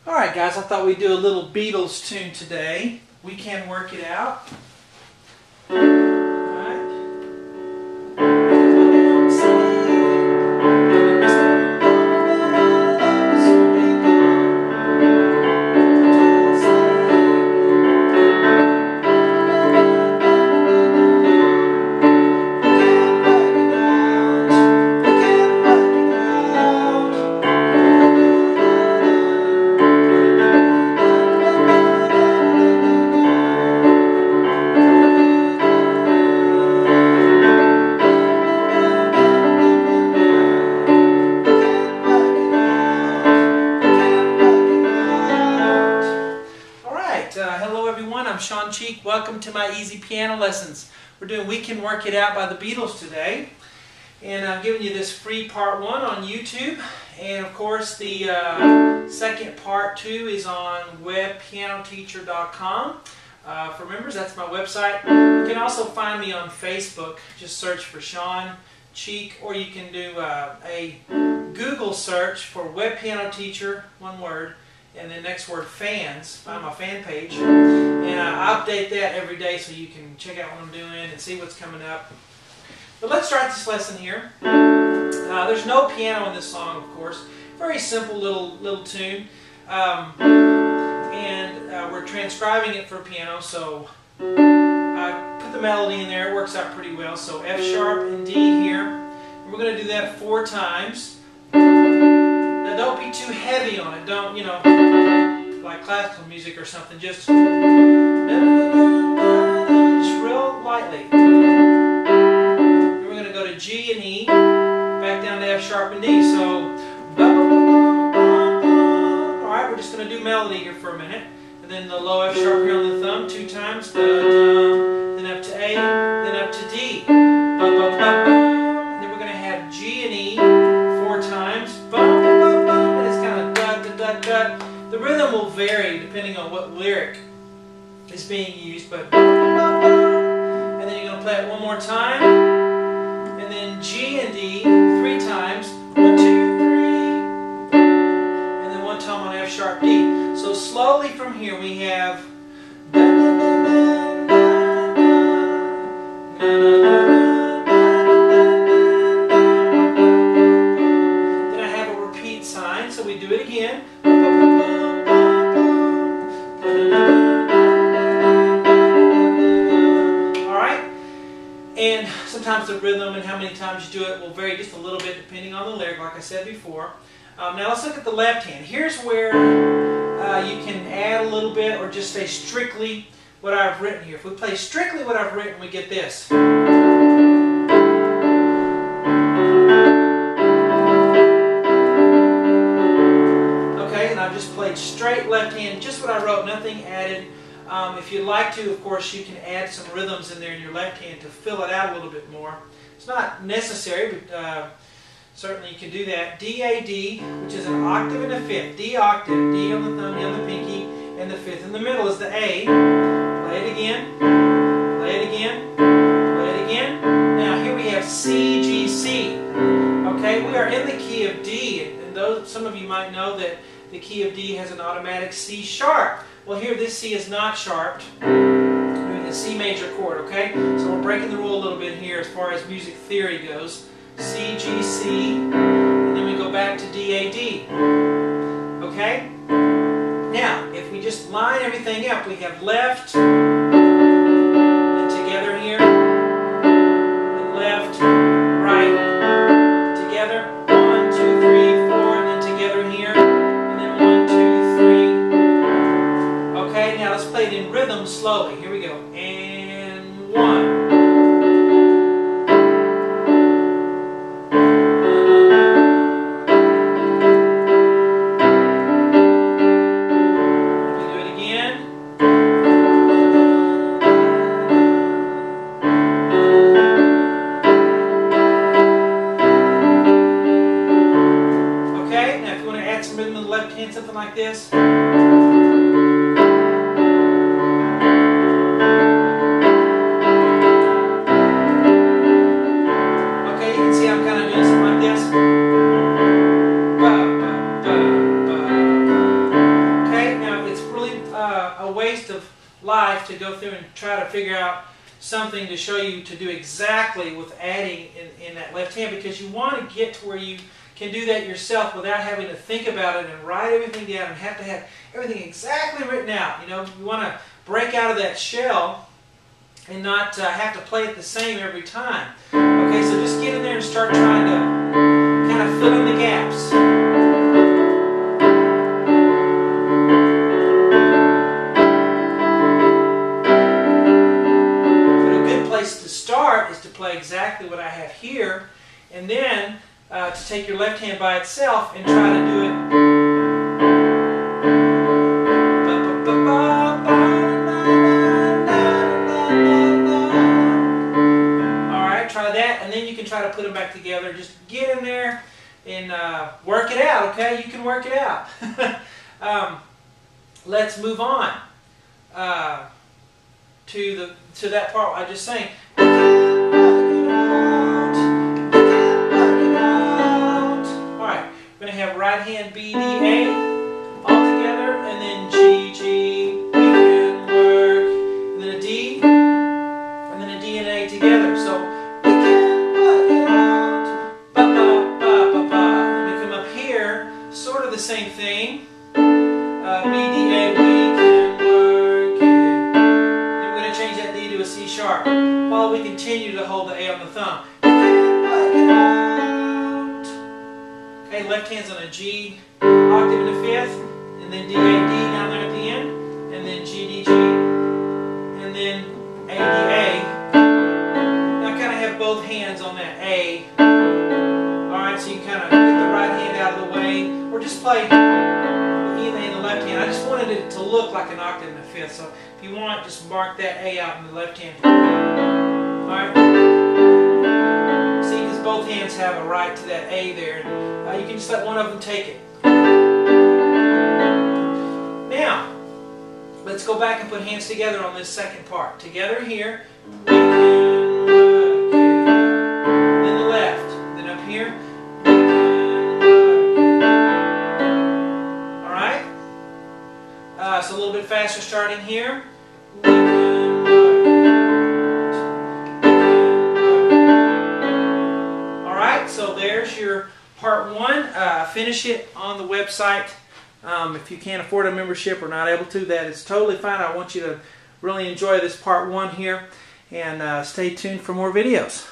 Alright guys, I thought we'd do a little Beatles tune today. We Can Work It Out. Hello everyone, I'm Sean Cheek. Welcome to my easy piano lessons. We're doing We Can Work It Out by the Beatles today. And I'm giving you this free part 1 on YouTube. And of course the second part 2 is on webpianoteacher.com. For members, that's my website. You can also find me on Facebook. Just search for Sean Cheek, or you can do a Google search for Web Piano Teacher, one word, and then next word fans. Find my fan page, and I update that every day so you can check out what I'm doing and see what's coming up. But let's start this lesson here. There's no piano in this song, of course. Very simple little tune, and we're transcribing it for piano, so I put the melody in there. It works out pretty well. So F sharp and D here. And we're going to do that 4 times. Now don't be too heavy on it. Don't, you know, like classical music or something. Just real lightly. And we're going to go to G and E, back down to F sharp and D. So, alright, we're just going to do melody here for a minute. And then the low F sharp here on the thumb 2 times. Then up to A, then up to D. And then we're going to have G and E 4 times. And it's kind of dut, dut, dut, dut. The rhythm will vary depending on what lyric is being used, but and then you're going to play it one more time, and then G and D 3 times, 1, 2, 3, and then 1 time on F sharp D. So slowly from here we have so we do it again. Alright? And sometimes the rhythm and how many times you do it will vary just a little bit depending on the lyric, like I said before. Now let's look at the left hand. Here's where you can add a little bit or just say strictly what I've written here. If we play strictly what I've written, we get this. Played straight left hand, just what I wrote, nothing added. If you'd like to, of course, you can add some rhythms in there in your left hand to fill it out a little bit more. It's not necessary, but certainly you can do that. D, A, D, which is an octave and a fifth. D octave, D on the thumb, D on the pinky, and the fifth in the middle is the A. Play it again, play it again, play it again. Now here we have C, G, C. Okay, we are in the key of D, and those, some of you might know that the key of D has an automatic C sharp. Well, here this C is not sharped. We're doing the C major chord, okay? So we're breaking the rule a little bit here as far as music theory goes. C, G, C, and then we go back to D, A, D. Okay? Now, if we just line everything up, we have left, and together here, and left, right, together, 1, 2, 3, 4, and then together here. Okay, now let's play it in rhythm slowly. Here we go. And 1. We do it again. Okay, now if you want to add some rhythm in the left hand, something like this. life to go through and try to figure out something to show you to do exactly with adding in that left hand, because you want to get to where you can do that yourself without having to think about it and write everything down and have to have everything exactly written out. You know, you want to break out of that shell and not have to play it the same every time. Okay, so just get in there and start trying to kind of fill in the gaps. But a good place to start is to play exactly what I have here, and then to take your left hand by itself and try to do it. And then you can try to put them back together. Just get in there and work it out, okay? You can work it out. Let's move on to that part I just sang. Alright, we're going to have right hand B, D, A all together, and then G, G, we can work, and then a D, and then a D and A together. So the same thing. B, D, A, we can work it. Then we're going to change that D to a C sharp while we continue to hold the A on the thumb. Okay, left hand's on a G octave in the fifth, and then D, A, D down there at the end, and then G, D, G, and then A, D, A. Now kind of have both hands on that A. Alright, so you kind of get the right hand out of the way, or just play the E and the left hand. I just wanted it to look like an octave in the fifth, so if you want, just mark that A out in the left hand. Alright? See, because both hands have a right to that A there. You can just let one of them take it. Now, let's go back and put hands together on this second part. Together here. We can work it. Then the left. Then up here. So a little bit faster starting here. Alright, so there's your part one. Finish it on the website. If you can't afford a membership or not able to, that is totally fine. I want you to really enjoy this part one here, and stay tuned for more videos.